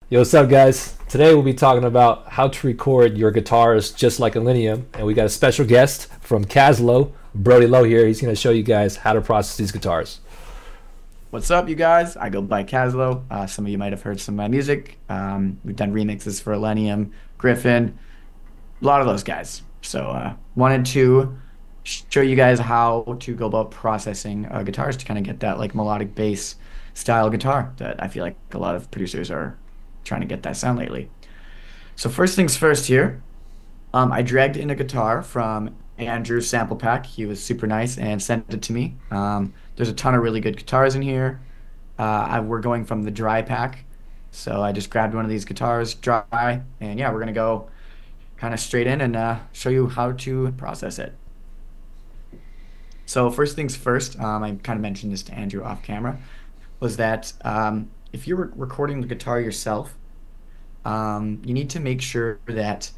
Yo, what's up, guys? Today we'll be talking about how to record your guitars just like Illenium, and we got a special guest from Caslow, Brody Lowe here. He's going to show you guys how to process these guitars. What's up, you guys? I go by Caslow. Some of you might have heard some of my music. We've done remixes for Illenium, Griffin, a lot of those guys. So wanted to show you guys how to go about processing guitars to kind of get that like melodic bass style guitar that I feel like a lot of producers are trying to get that sound lately. So first things first here, I dragged in a guitar from Andrew's sample pack. He was super nice and sent it to me. There's a ton of really good guitars in here. We're going from the dry pack. So I just grabbed one of these guitars dry, and yeah, we're gonna go kind of straight in and show you how to process it. So first things first, I kind of mentioned this to Andrew off camera, was that if you're recording the guitar yourself, you need to make sure that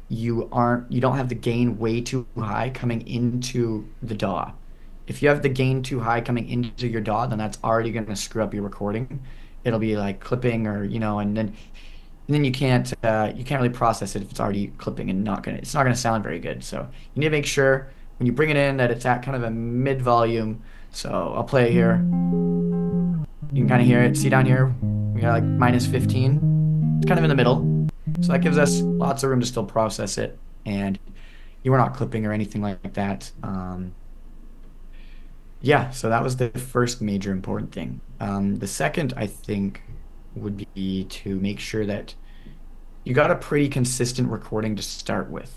you don't have the gain way too high coming into the DAW. If you have the gain too high coming into your DAW, then that's already going to screw up your recording. It'll be like clipping, or and then you can't really process it if it's already clipping and it's not gonna sound very good. So you need to make sure when you bring it in that it's at kind of a mid volume. So I'll play it here. You can kind of hear it. See down here, we got like -15. It's kind of in the middle. So that gives us lots of room to still process it, and you were not clipping or anything like that. Yeah, so that was the first major important thing. The second, I think, would be to make sure that you got a pretty consistent recording to start with.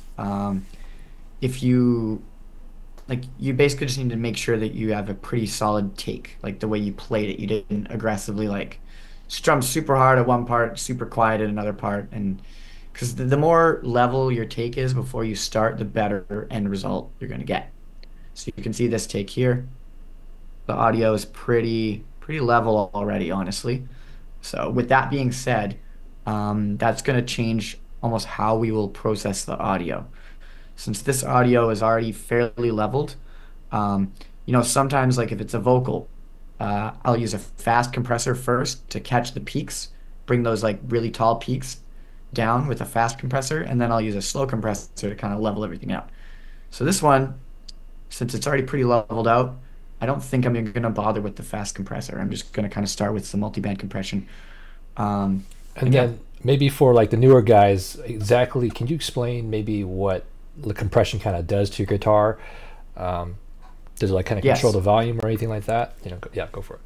If you you basically just need to make sure that you have a pretty solid take, like the way you played it. You didn't aggressively like strum super hard at one part, super quiet at another part, and because the more level your take is before you start, the better end result you're going to get. So you can see this take here. The audio is pretty level already, honestly. So with that being said, that's going to change almost how we will process the audio. Since this audio is already fairly leveled, sometimes like if it's a vocal, I'll use a fast compressor first to catch the peaks, bring those like really tall peaks down with a fast compressor, and then I'll use a slow compressor to kind of level everything out. So this one, since it's already pretty leveled out, I don't think I'm going to bother with the fast compressor. I'm just going to kind of start with some multiband compression. And then maybe for like the newer guys, exactly, can you explain maybe what the compression kind of does to your guitar? Does it like kind of Yes. control the volume or anything like that? Yeah, go for it.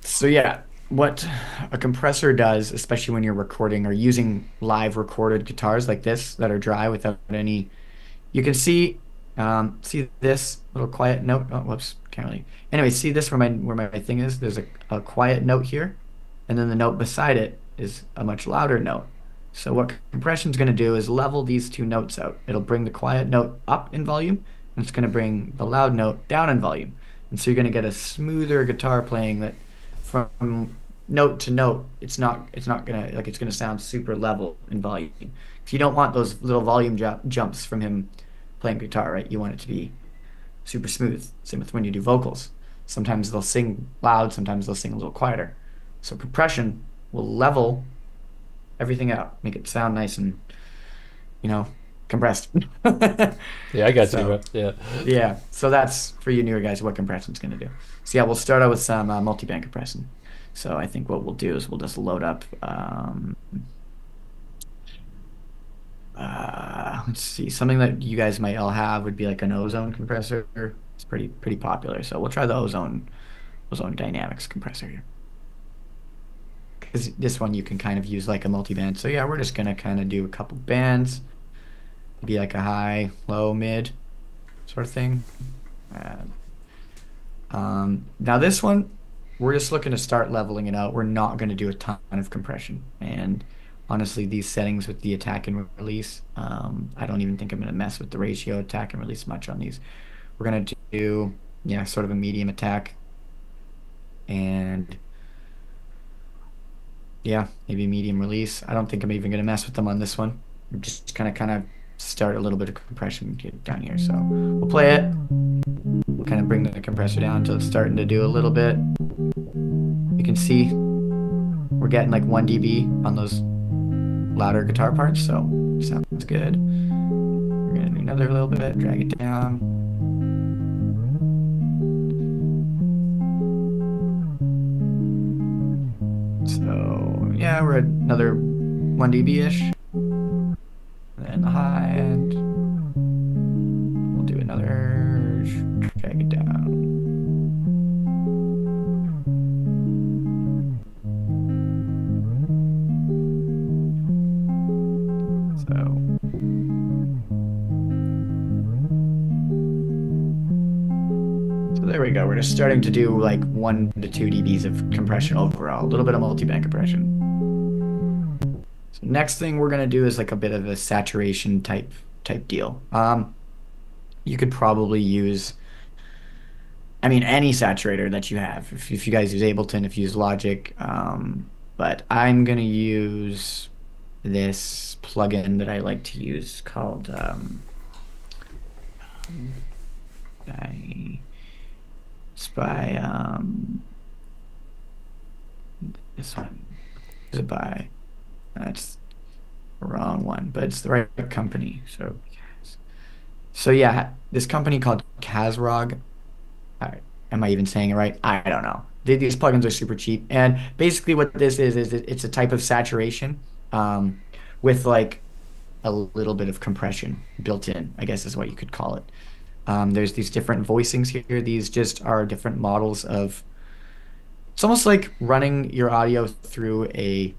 So yeah, what a compressor does, especially when you're recording or using live recorded guitars like this that are dry without any, you can see this little quiet note. Oh, whoops, can't really. Anyway, see this where my thing is? There's a quiet note here, and then the note beside it is a much louder note. So what compression's going to do is level these two notes out. It'll bring the quiet note up in volume, and it's going to bring the loud note down in volume. And so you're going to get a smoother guitar playing that from note to note, it's not gonna like it's gonna sound super level in volume. If you don't want those little volume jumps from him playing guitar, right? You want it to be super smooth. Same with when you do vocals. Sometimes they'll sing loud, sometimes they'll sing a little quieter. So compression will level everything out, make it sound nice and compressed. Yeah, I got So you. Yeah. yeah, so that's for you newer guys what compression's going to do. So yeah, we'll start out with some multiband compression. So I think what we'll do is we'll just load up. Let's see, something that you guys might all have would be like an ozone compressor. It's pretty popular. So we'll try the ozone dynamics compressor here. Because this one you can kind of use like a multiband. So yeah, we're just gonna kind of do a couple bands, maybe like a high, low, mid sort of thing. Now this one, we're just looking to start leveling it out. We're not going to do a ton of compression. And honestly, these settings with the attack and release, I don't even think I'm going to mess with the ratio attack and release much on these. We're going to do, yeah, sort of a medium attack. And yeah, maybe medium release. I don't think I'm even going to mess with them on this one. I'm just kind of start a little bit of compression down here. So we'll play it. We'll kind of bring the compressor down until it's starting to do a little bit. You can see we're getting like 1 dB on those louder guitar parts, so sounds good. We're gonna do another little bit, drag it down. So yeah, we're at another 1 dB-ish. And the high end, we'll do another, drag it down. So there we go. We're just starting to do like 1 to 2 dBs of compression overall, a little bit of multi-band compression. So next thing we're gonna do is like a bit of a saturation type deal. You could probably use, I mean, any saturator that you have. If you guys use Ableton, if you use Logic, but I'm gonna use this plugin that I like to use called it's by this one. Is it by? That's the wrong one, but it's the right company. So yeah, this company called Caslow. Am I even saying it right? I don't know. These plugins are super cheap, and basically what this is it's a type of saturation with like a little bit of compression built in, I guess is what you could call it. There's these different voicings here. These just are different models of. It's almost like running your audio through an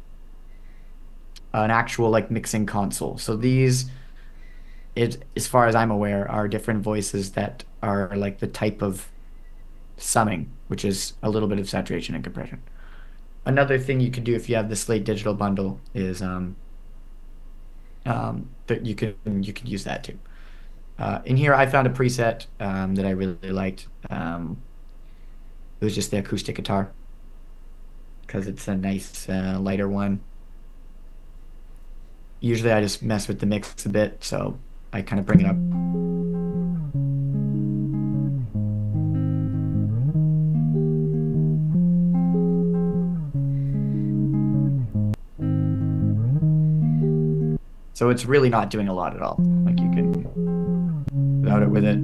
actual like mixing console. So these, as far as I'm aware, are different voices that are like the type of summing, which is a little bit of saturation and compression. Another thing you could do if you have the Slate Digital bundle is that you could use that too. In here, I found a preset that I really liked. It was just the acoustic guitar because it's a nice lighter one. Usually I just mess with the mix a bit, so I kind of bring it up. So it's really not doing a lot at all. Like you can without it with it.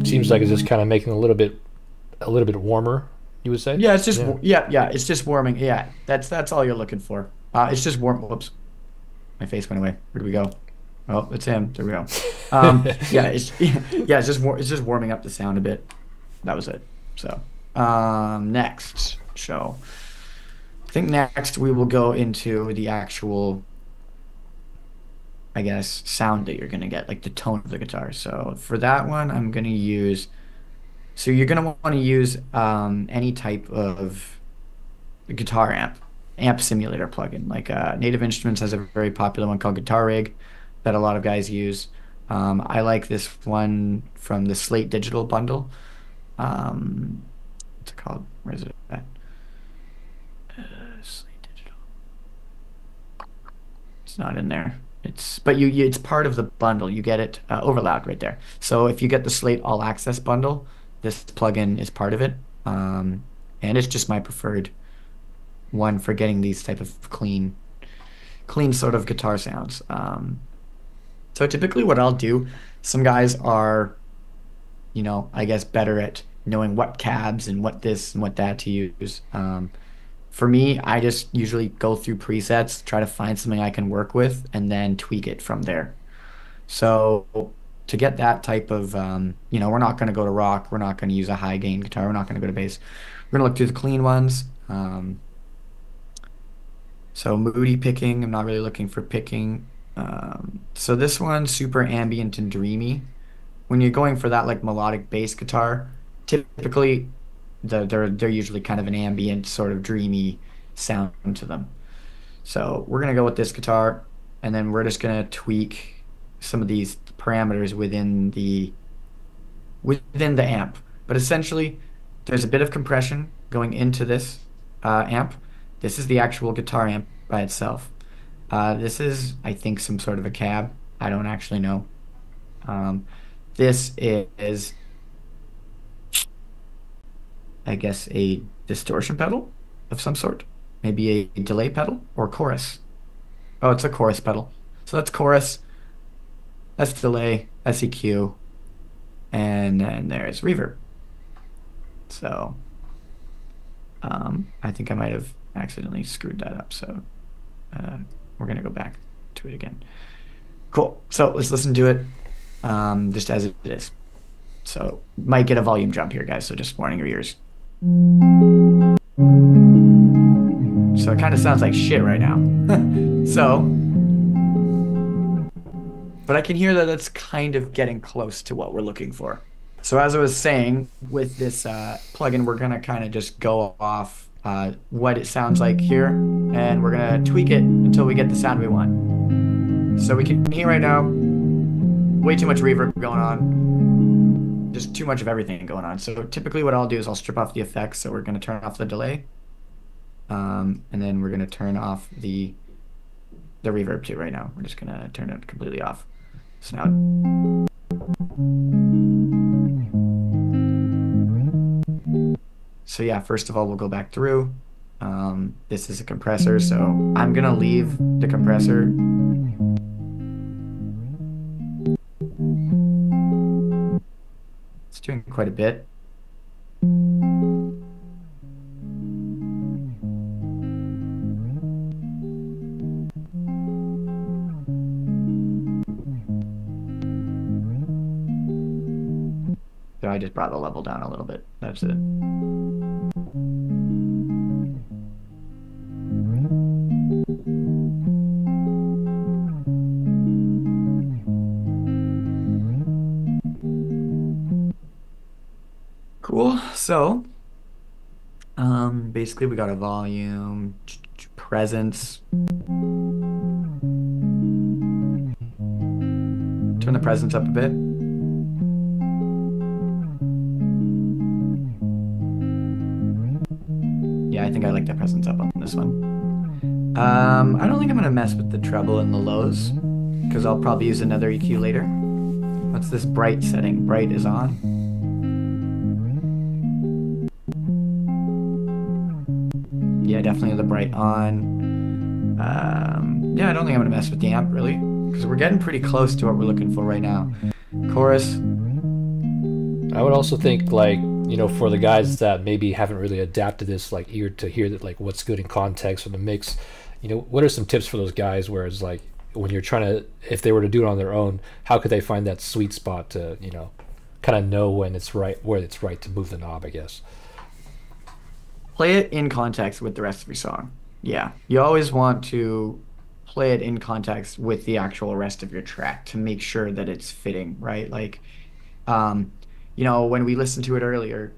Seems like it's just kind of making a little bit warmer, you would say? Yeah, it's just yeah, it's just warming. Yeah, that's all you're looking for. It's just warm. Whoops, my face went away. Where do we go? Oh, it's him. There we go. Yeah, it's just warming up the sound a bit. That was it. So next show. I think next we will go into the actual, I guess, sound that you're gonna get, like the tone of the guitar. So for that one, I'm gonna use. So you're gonna want to use any type of guitar amp simulator plugin. Like Native Instruments has a very popular one called Guitar Rig that a lot of guys use. I like this one from the Slate Digital bundle. What's it called? Where is it at? Slate Digital. It's not in there. It's part of the bundle. You get it overlapped right there. So if you get the Slate All Access bundle, this plugin is part of it, and it's just my preferred one for getting these type of clean sort of guitar sounds. So typically what I'll do, some guys are, I guess better at knowing what cabs and what this and what that to use. For me, I just usually go through presets, try to find something I can work with, and then tweak it from there. So to get that type of, we're not going to go to rock. We're not going to use a high gain guitar. We're not going to go to bass. We're going to look through the clean ones. So moody picking, I'm not really looking for picking. So this one's super ambient and dreamy. When you're going for that like melodic bass guitar, typically they're usually kind of an ambient sort of dreamy sound to them. So we're going to go with this guitar, and then we're just going to tweak some of these parameters within the amp. But essentially, there's a bit of compression going into this amp. This is the actual guitar amp by itself. This is, I think, some sort of a cab. I don't actually know. This is I guess, a distortion pedal of some sort, maybe a delay pedal or chorus. Oh, it's a chorus pedal. So that's chorus, that's delay, that's EQ, and then there's reverb. So I think I might have accidentally screwed that up. So we're gonna go back to it again. Cool. So let's listen to it just as it is. So might get a volume jump here, guys. So just warning your ears. So it kind of sounds like shit right now. So, but I can hear that it's kind of getting close to what we're looking for. So as I was saying, with this plugin, we're gonna kind of just go off what it sounds like here, and we're gonna tweak it until we get the sound we want. So we can hear right now, way too much reverb going on, just too much of everything going on. So typically what I'll do is I'll strip off the effects. So we're gonna turn off the delay, and then we're gonna turn off the reverb too right now. We're just gonna turn it completely off. So now. So yeah, first of all, we'll go back through. This is a compressor, so I'm gonna leave the compressor. It's doing quite a bit. So I just brought the level down a little bit. That's it. Cool. So, basically we got a volume, presence. Turn the presence up a bit. Yeah, I think I like that presence up on this one. I don't think I'm gonna mess with the treble and the lows, because I'll probably use another EQ later. What's this bright setting? Bright is on. Yeah, definitely the bright on. Yeah, I don't think I'm gonna mess with the amp really, because we're getting pretty close to what we're looking for right now. Chorus. I would also think, like, you know, for the guys that maybe haven't really adapted this like ear to hear that, like what's good in context for the mix, you know, what are some tips for those guys where it's like when you're trying to, if they were to do it on their own, how could they find that sweet spot to, you know, kind of know when it's right, where it's right to move the knob, I guess? Play it in context with the rest of your song. Yeah, you always want to play it in context with the actual rest of your track to make sure that it's fitting, right? Like, you know, when we listened to it earlier,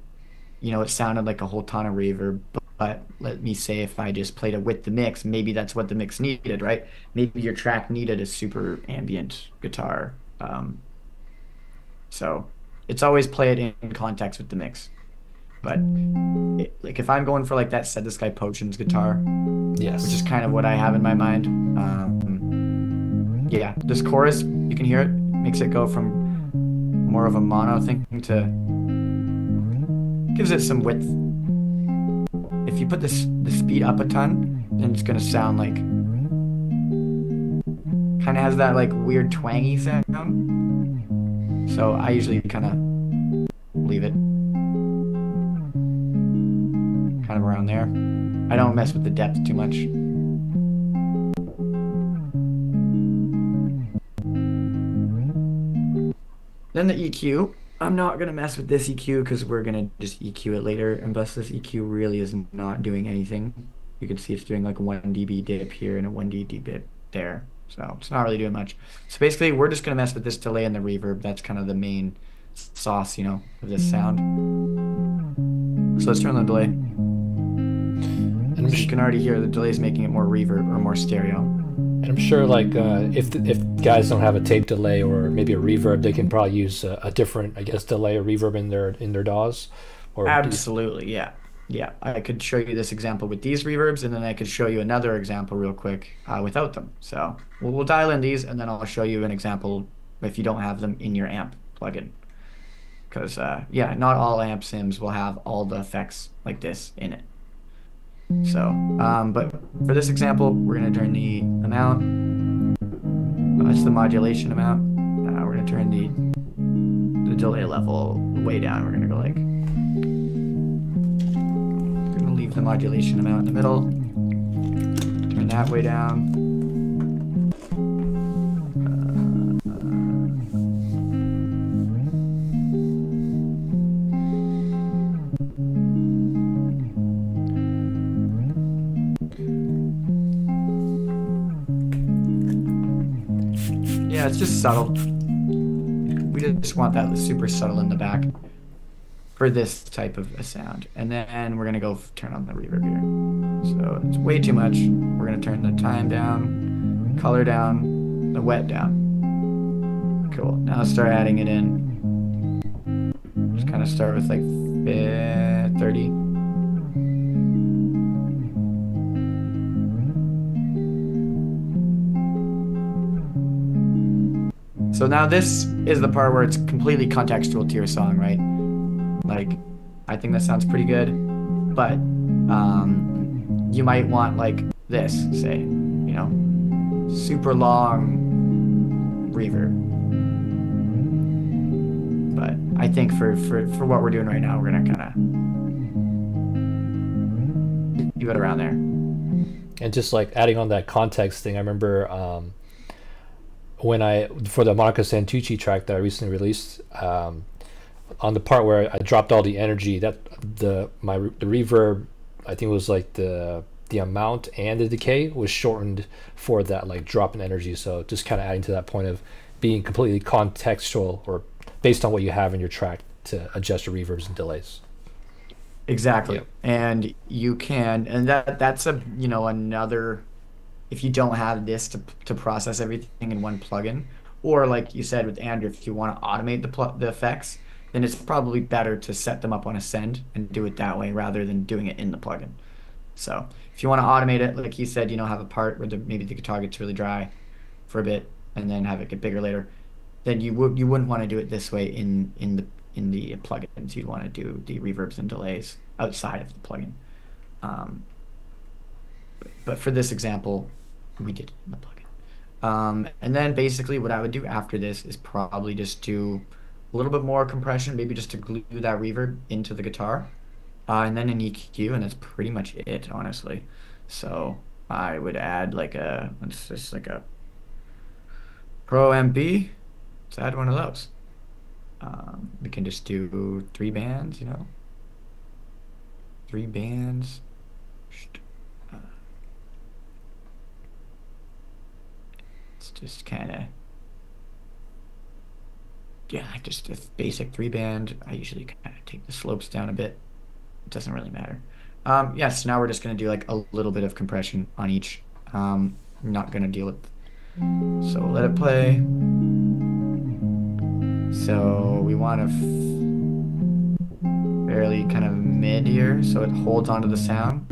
you know, it sounded like a whole ton of reverb, but let me say if I just played it with the mix, maybe that's what the mix needed, right? Maybe your track needed a super ambient guitar. So it's always play it in context with the mix. But like if I'm going for like that Said This Guy Potion's guitar, Yes. which is kind of what I have in my mind. Yeah, this chorus, you can hear it, makes it go from more of a mono thing to, gives it some width. If you put the speed up a ton, then it's gonna sound like, kind of has that like weird twangy sound. So I usually kind of leave it kind of around there. I don't mess with the depth too much. Then the EQ. I'm not going to mess with this EQ because we're going to just EQ it later. And thus this EQ really is not doing anything. You can see it's doing like a 1 dB dip here and a 1 dB dip there. So it's not really doing much. So basically we're just going to mess with this delay and the reverb. That's kind of the main sauce, you know, of this sound. So let's turn on the delay. And you can already hear the delay is making it more reverb or more stereo. And I'm sure, like, if guys don't have a tape delay or maybe a reverb, they can probably use a different, I guess, delay or reverb in their DAWs. Or absolutely, yeah, yeah. I could show you this example with these reverbs, and then I could show you another example real quick without them. So we'll dial in these, and then I'll show you an example if you don't have them in your amp plugin. because yeah, not all amp sims will have all the effects like this in it. So, but for this example, we're going to turn the amount. That's the modulation amount. We're going to turn the delay level way down. We're going to go like, we're going to leave the modulation amount in the middle. Turn that way down. Yeah, it's just subtle. We just want that super subtle in the back for this type of a sound. And then we're gonna go turn on the reverb here. So it's way too much. We're gonna turn the time down, color down, the wet down. Cool, now let's start adding it in. Just kind of start with like 30. So now this is the part where it's completely contextual to your song, right? Like, I think that sounds pretty good, but you might want like this, say, you know, super long reverb. But I think for what we're doing right now, we're gonna kind of do it around there. And just like adding on that context thing, I remember when for the Monica Santucci track that I recently released, on the part where I dropped all the energy, that the reverb, I think it was like the amount and the decay was shortened for that like drop in energy. So just kind of adding to that point of being completely contextual or based on what you have in your track to adjust your reverbs and delays. Exactly. Yep. And you can, and that's a, you know, another, if you don't have this to process everything in one plugin, or like you said with Andrew, if you want to automate the effects, then it's probably better to set them up on Ascend and do it that way rather than doing it in the plugin. So if you want to automate it, like he said, you know, have a part where maybe the guitar gets really dry for a bit and then have it get bigger later, then you wouldn't want to do it this way in the plugins. You'd want to do the reverbs and delays outside of the plugin. But for this example, we did it in the plugin. And then basically what I would do after this is probably just do a little bit more compression, maybe just to glue that reverb into the guitar, and then an EQ, and that's pretty much it, honestly. So I would add like it's just like a Pro MP. Let's add one of those. We can just do 3 bands, you know, 3 bands. It's just kind of, yeah, just a basic 3 band. I usually kind of take the slopes down a bit. It doesn't really matter. Yes, now we're just going to do like a little bit of compression on each. I'm not going to deal with, so let it play. So we want to fairly kind of mid here, so it holds onto the sound.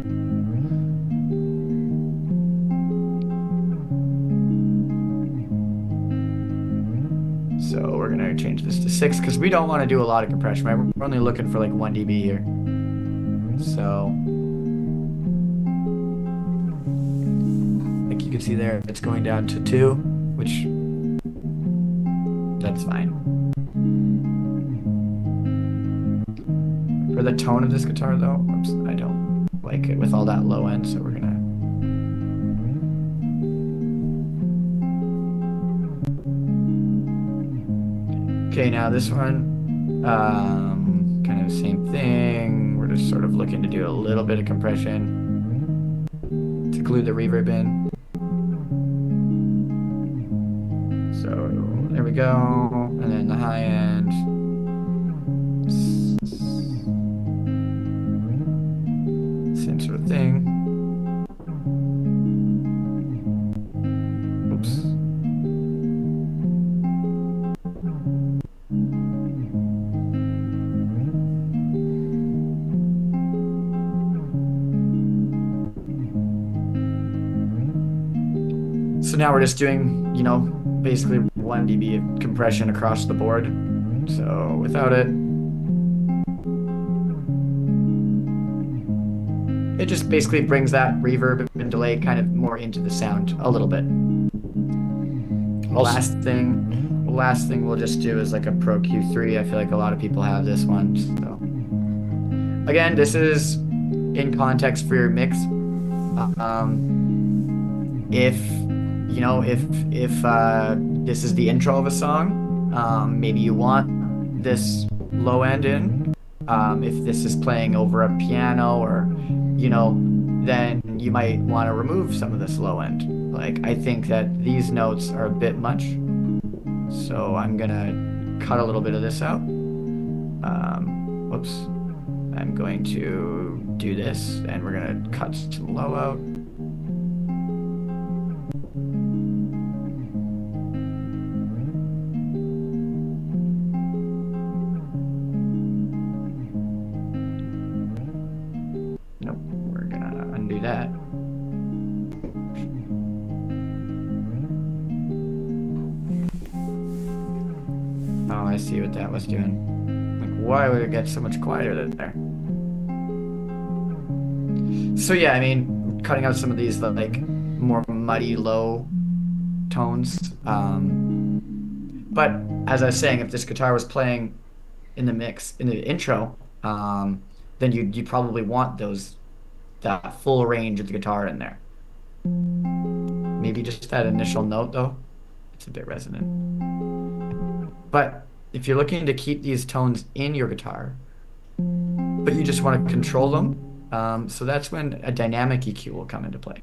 So we're gonna change this to 6 because we don't want to do a lot of compression, right? We're only looking for like 1 dB here. So, like you can see there, it's going down to 2, which that's fine. For the tone of this guitar though, oops, I don't like it with all that low end, so we're gonna. Okay, now this one, kind of the same thing. We're just sort of looking to do a little bit of compression to glue the reverb in. So there we go, and then the high end. Same sort of thing. Oops. So now we're just doing, you know, basically 1 dB of compression across the board. So without it, it just basically brings that reverb and delay kind of more into the sound a little bit. Also, Last thing we'll just do is like a Pro Q3. I feel like a lot of people have this one. So again, this is in context for your mix. If you know if this is the intro of a song, maybe you want this low end in. If this is playing over a piano or then you might want to remove some of this low end. Like I think that these notes are a bit much, so I'm gonna cut a little bit of this out. Whoops. I'm going to do this, and we're gonna cut some low out. Nope, we're gonna undo that. Oh, I see what that was doing. Like, why would it get so much quieter there? So yeah, I mean, cutting out some of these like more muddy low tones. But as I was saying, if this guitar was playing in the mix in the intro, then you'd probably want that full range of the guitar in there. Maybe just that initial note though, it's a bit resonant. But if you're looking to keep these tones in your guitar, but you just want to control them, so that's when a dynamic EQ will come into play.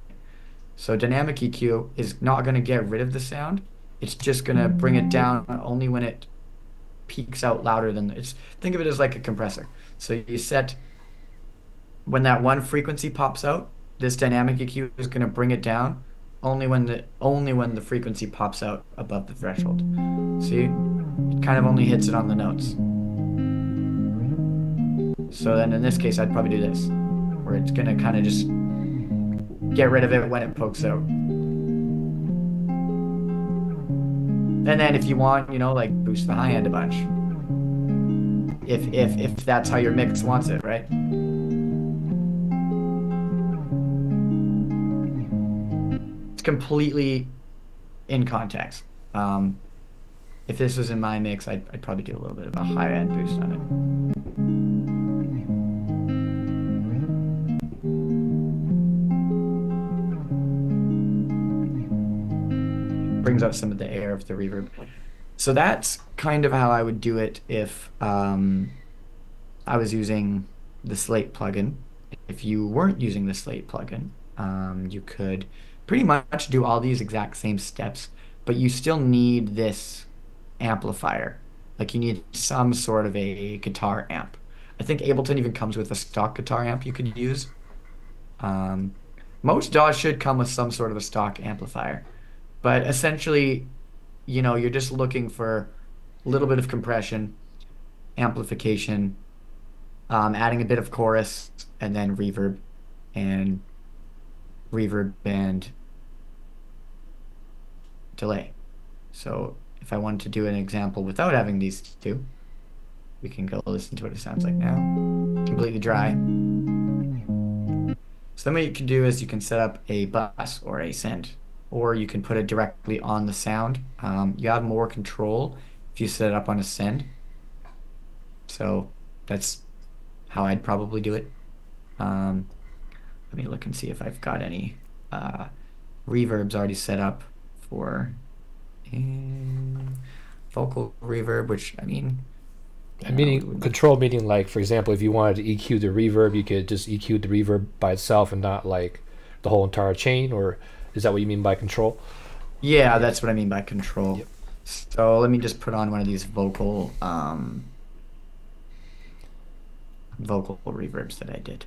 So dynamic EQ is not going to get rid of the sound. It's just going to bring it down only when it peaks out louder than think of it as like a compressor. So you set when that one frequency pops out, this dynamic EQ is going to bring it down only when the frequency pops out above the threshold. See? It kind of only hits it on the notes. So then in this case, I'd probably do this, where it's going to kind of just get rid of it when it pokes out. And then if you want, like boost the high end a bunch. If that's how your mix wants it, right? It's completely in context. If this was in my mix, I'd probably do a little bit of a high end boost on it. Brings out some of the air of the reverb. So that's kind of how I would do it if I was using the Slate plugin. If you weren't using the Slate plugin, you could pretty much do all these exact same steps, but you still need this amplifier. Like you need some sort of a guitar amp. I think Ableton even comes with a stock guitar amp you could use. Most DAWs should come with some sort of a stock amplifier. But essentially, you're just looking for a little bit of compression, amplification, adding a bit of chorus, and then and delay. So if I wanted to do an example without having these two, we can go listen to what it sounds like now. Completely dry. So then what you can do is you can set up a bus or a send, or you can put it directly on the sound. You have more control if you set it up on a send. So that's how I'd probably do it. Let me look and see if I've got any reverbs already set up for vocal reverb, which meaning control, meaning like, for example, if you wanted to EQ the reverb, you could just EQ the reverb by itself and not like the whole entire chain, or is that what you mean by control? Yeah, that's what I mean by control. Yep. So let me just put on one of these vocal reverbs that I did.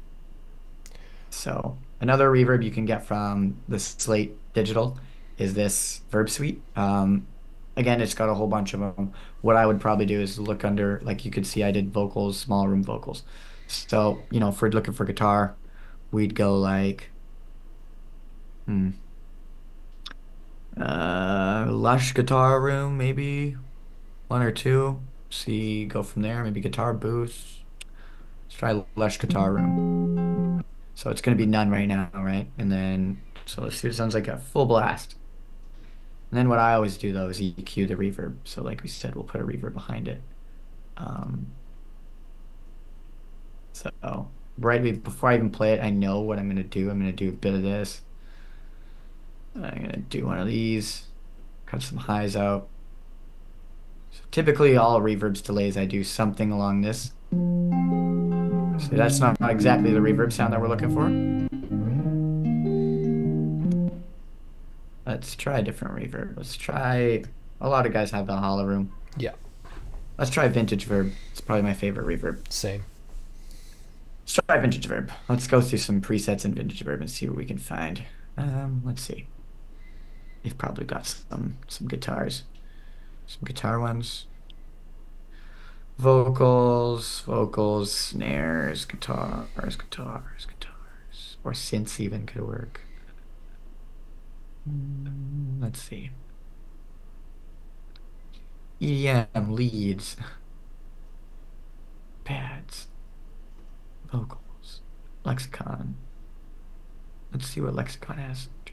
So another reverb you can get from the Slate Digital is this Verb Suite. Again, it's got a whole bunch of them. What I would probably do is look under, like you could see I did vocals, small room vocals. So, if we're looking for guitar, we'd go like, Lush guitar room, maybe one or two. Go from there, maybe guitar booth. Let's try Lush guitar room. So it's going to be none right now, right? And then, so let's see what it sounds like at full blast. And then what I always do though is EQ the reverb. So like we said, we'll put a reverb behind it. Um, so before I even play it, I know what I'm going to do. I'm going to do a bit of this. I'm going to do one of these, cut some highs out. So typically all reverbs delays, I do something along this. So that's not exactly the reverb sound that we're looking for. Let's try a different reverb. Let's try, a lot of guys have the hollow room. Yeah, Let's try vintage verb. It's probably my favorite reverb. same. Let's try vintage verb. Let's go through some presets in vintage verb and see what we can find. Let's see. They've probably got some guitars. Some guitar ones. Vocals, snares, guitars. Or synths even could work. Let's see. EDM leads. Pads. Vocals. Lexicon. Let's see what lexicon has. We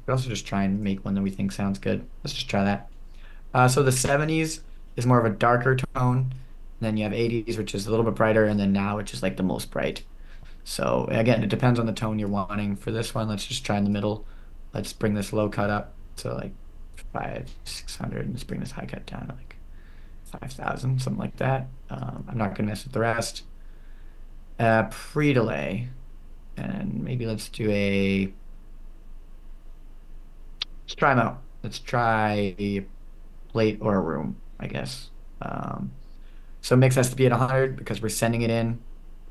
could also just try and make one that we think sounds good. Let's just try that. So the 70s is more of a darker tone. And then you have 80s, which is a little bit brighter. And then now, which is like the most bright. So again, it depends on the tone you're wanting for this one. Let's just try in the middle. Let's bring this low cut up to like 600. And let's bring this high cut down to like 5,000, something like that. I'm not going to mess with the rest. Pre-delay. And maybe let's do let's try them out. Let's try a plate or a room, I guess. So mix has to be at 100 because we're sending it in,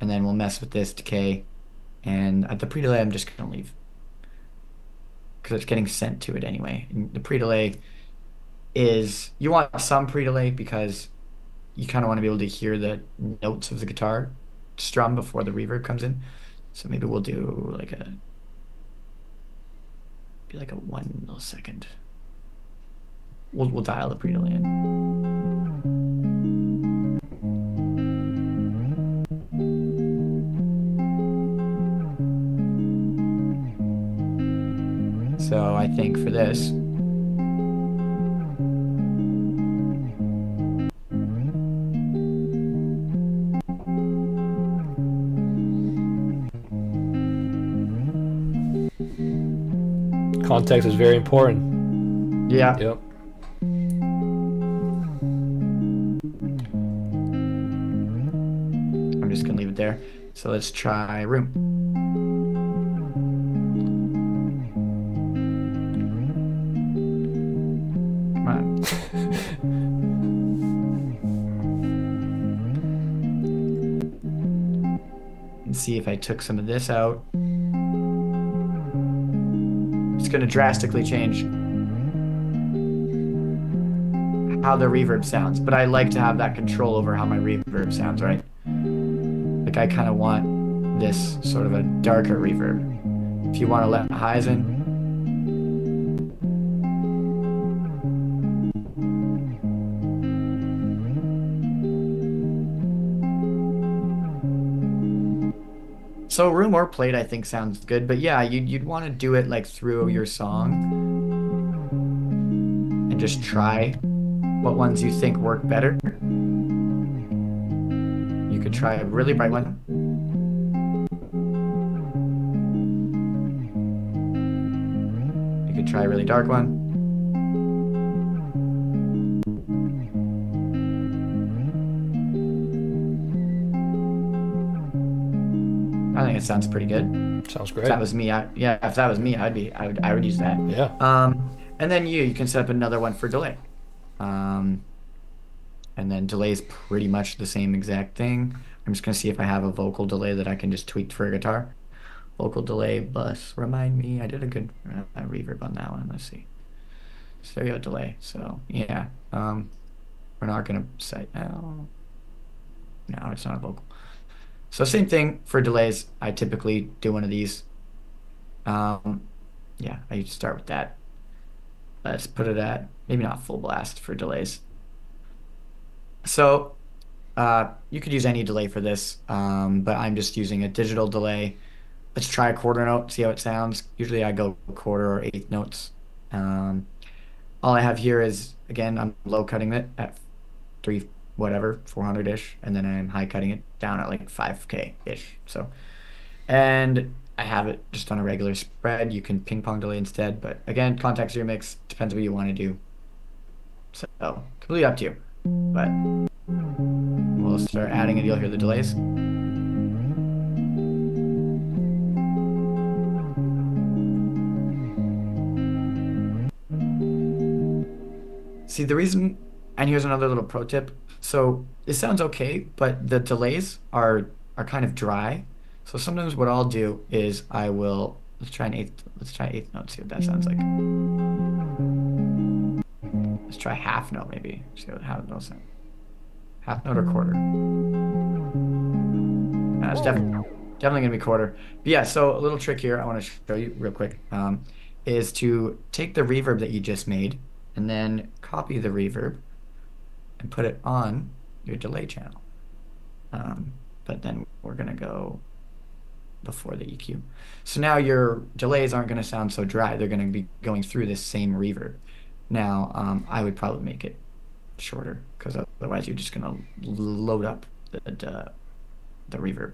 and then we'll mess with this decay. And at the pre-delay, I'm just going to leave because it's getting sent to it anyway. And the pre-delay is, you want some pre-delay because you kind of want to be able to hear the notes of the guitar strum before the reverb comes in. So maybe we'll do like be like a 1 millisecond. We'll dial the pre-delay in. So I think for this, Context is very important. yeah. Yep. I'm just gonna leave it there. So let's try room. Come on. And see if I took some of this out. It's gonna drastically change how the reverb sounds, but I like to have that control over how my reverb sounds, right? Like I kind of want this sort of a darker reverb. If you want to let highs in. So room or plate I think sounds good, but yeah, you'd want to do it like through your song and just try what ones you think work better. You could try a really bright one. You could try a really dark one. I think it sounds pretty good. Sounds If great. that was me, if that was me, I would use that. Yeah. And then you can set up another one for delay. And then delay is pretty much the same exact thing. I'm just gonna see if I have a vocal delay that I can just tweak for a guitar. Vocal delay bus. Remind me, I did a good reverb on that one. Let's see. Stereo delay. So yeah, we're not gonna set. Oh, no, it's not a vocal. So same thing for delays. I typically do one of these. Yeah, I start with that. Let's put it at maybe not full blast for delays. So you could use any delay for this, but I'm just using a digital delay. Let's try a quarter note, see how it sounds. Usually I go quarter or eighth notes. Um, all I have here is, again, I'm low cutting it at three, whatever, 400-ish, and then I'm high cutting it down at like 5K-ish. So, and I have it just on a regular spread. You can ping pong delay instead, but again, context your mix, depends what you want to do. So, completely up to you. But we'll start adding and you'll hear the delays. See, the reason, and here's another little pro tip. So it sounds okay, but the delays are kind of dry. So sometimes what I'll do is I will let's try eighth note, see what that sounds like. Let's try half note maybe. See what half note sound. Half note or quarter. It's definitely gonna be quarter. But yeah, so a little trick here I want to show you real quick is to take the reverb that you just made and then copy the reverb and put it on your delay channel. But then we're gonna go before the EQ. So now your delays aren't gonna sound so dry. They're gonna be going through this same reverb. Now, I would probably make it shorter because otherwise you're just gonna load up the reverb.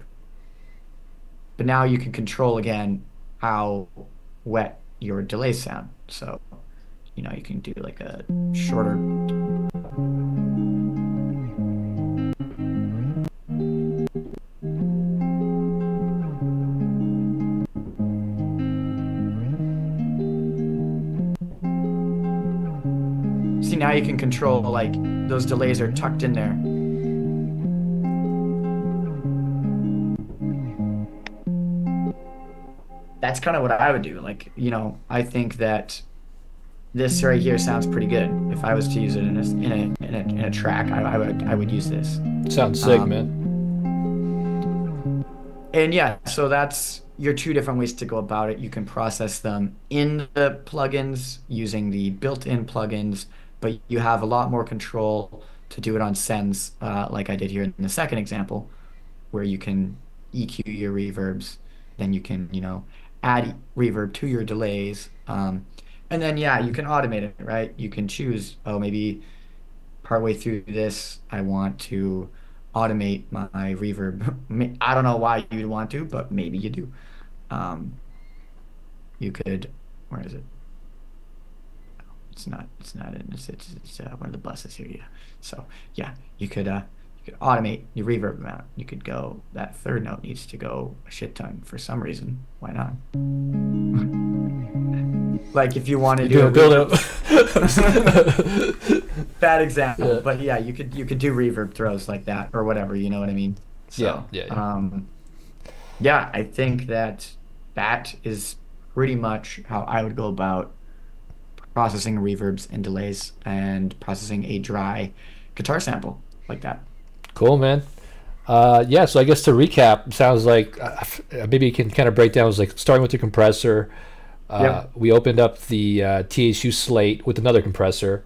But now you can control again how wet your delays sound. So, you know, you can do like a shorter. See, now you can control like those delays are tucked in there. That's kind of what I would do. Like, you know, I think that this right here sounds pretty good. If I was to use it in a track, I would use this. Sounds sick, man. And yeah, so that's your two different ways to go about it. You can process them in the plugins using the built-in plugins, but you have a lot more control to do it on sends, like I did here in the second example, where you can EQ your reverbs, then you can, you know, add reverb to your delays. And then, yeah, you can automate it, right? You can choose, oh, maybe partway through this, I want to automate my reverb. I don't know why you'd want to, but maybe you do. You could, where is it? It's not in this, it's one of the buses here, yeah. So, yeah, you could automate your reverb amount. You could go, that third note needs to go a shit ton for some reason. Why not? Like if you want to do a build up. bad example, Yeah. but yeah, you could do reverb throws like that or whatever, you know what I mean? So, Yeah. yeah, I think that is pretty much how I would go about processing reverbs and delays and processing a dry guitar sample like that. Cool, man. Yeah, so I guess to recap, sounds like maybe you can kind of break down. It was like starting with the compressor. Yep. We opened up the THU slate with another compressor.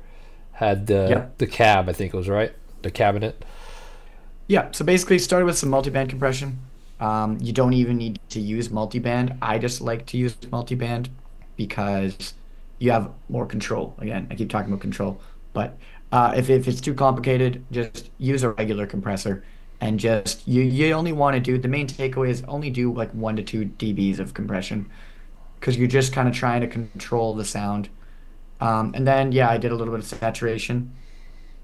Had Yep. the cab, I think it was, right? The cabinet. Yeah, so basically started with some multiband compression. You don't even need to use multiband. I just like to use multiband because you have more control. Again, I keep talking about control, but if it's too complicated, just use a regular compressor and just you only want to do, the main takeaway is only do like 1 to 2 dBs of compression because you're just kind of trying to control the sound. And then yeah, I did a little bit of saturation.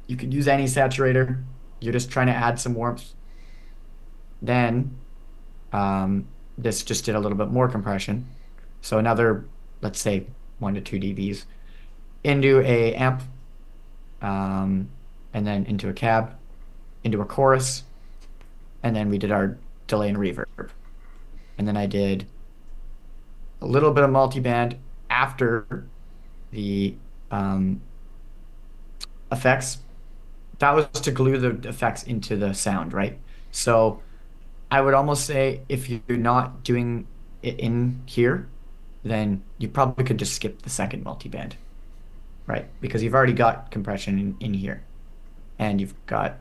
You could use any saturator. You're just trying to add some warmth. Then this just did a little bit more compression. So another, let's say 1 to 2 dBs into a amp, and then into a cab, into a chorus, and then we did our delay and reverb. And then I did a little bit of multiband after the effects. That was to glue the effects into the sound, right? So I would almost say if you're not doing it in here, then you probably could just skip the second multiband, right? Because you've already got compression in here, and you've got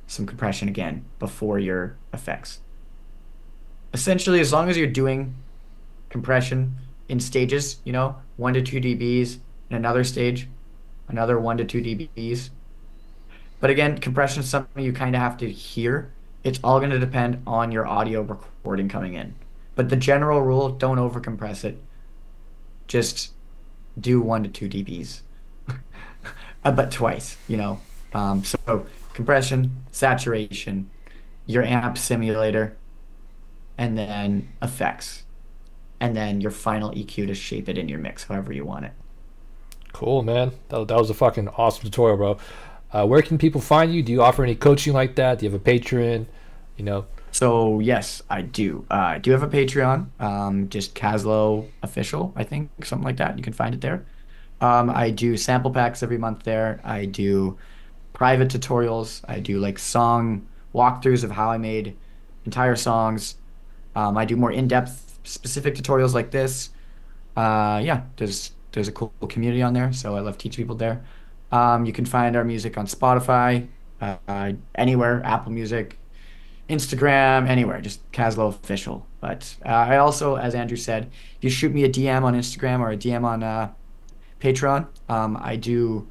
some compression again before your effects. Essentially, as long as you're doing compression in stages, 1 to 2 dBs in another stage, another 1 to 2 dBs. But again, compression is something you kind of have to hear. It's all going to depend on your audio recording coming in. But the general rule, don't overcompress it. Just do 1 to 2 dBs. But twice, So compression, saturation, your amp simulator, and then effects. And then your final EQ to shape it in your mix however you want it. Cool, man. That was a fucking awesome tutorial, bro. Where can people find you? Do you offer any coaching like that? Do you have a Patreon? So yes, I do. I do have a Patreon, just Caslow official, I think, something like that. You can find it there. I do sample packs every month there. I do private tutorials. I do like song walkthroughs of how I made entire songs. I do more in-depth specific tutorials like this. Yeah, there's a cool community on there, so I love teaching people there. You can find our music on Spotify, anywhere, Apple Music, Instagram, anywhere, just Caslow official. But I also, as Andrew said, if you shoot me a DM on Instagram or a DM on Patreon, I do,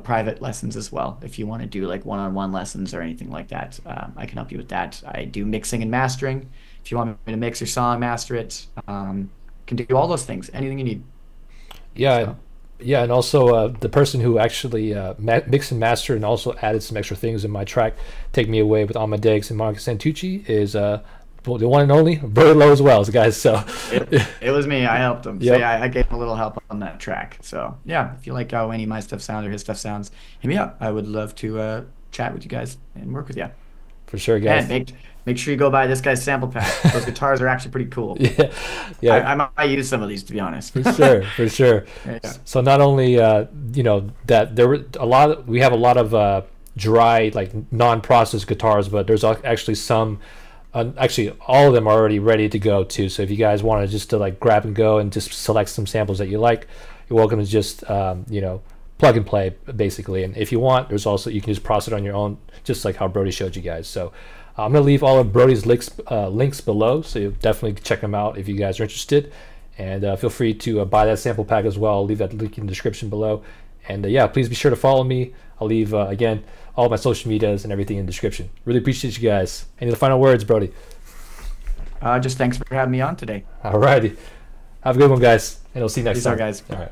private lessons as well. If you want to do like one-on-one lessons or anything like that, I can help you with that. I do mixing and mastering. If you want me to mix your song, master it, can do all those things, anything you need. Yeah, So, yeah, and also the person who actually mixed and mastered and also added some extra things in my track, "Take Me Away" with Amadeus and Monica Santucci, is the one and only Low as well, guys. So it was me. I helped him. So Yep. yeah, I gave him a little help on that track. So yeah, if you like how any of my stuff sounds or his stuff sounds, hit me up. I would love to chat with you guys and work with you. for sure, guys. And make sure you go buy this guy's sample pack. Those guitars are actually pretty cool. Yeah, yeah. I might use some of these, to be honest. For sure, for sure. Yeah. So not only that there were we have a lot of dry, like non-processed guitars, but there's actually some, actually all of them are already ready to go too. So if you guys wanted just to like grab and go and just select some samples that you like, you're welcome to just plug and play basically. And if you want, there's also, you can just process it on your own, just like how Brody showed you guys. So I'm gonna leave all of Brody's links below, so you'll definitely check them out if you guys are interested. And feel free to buy that sample pack as well. I'll leave that link in the description below. And yeah, please be sure to follow me. I'll leave again all my social medias and everything in the description. Really appreciate you guys. Any of the final words, Brody? Just thanks for having me on today. Alrighty, have a good one, guys, and I'll see you next Peace out, time. guys. All right.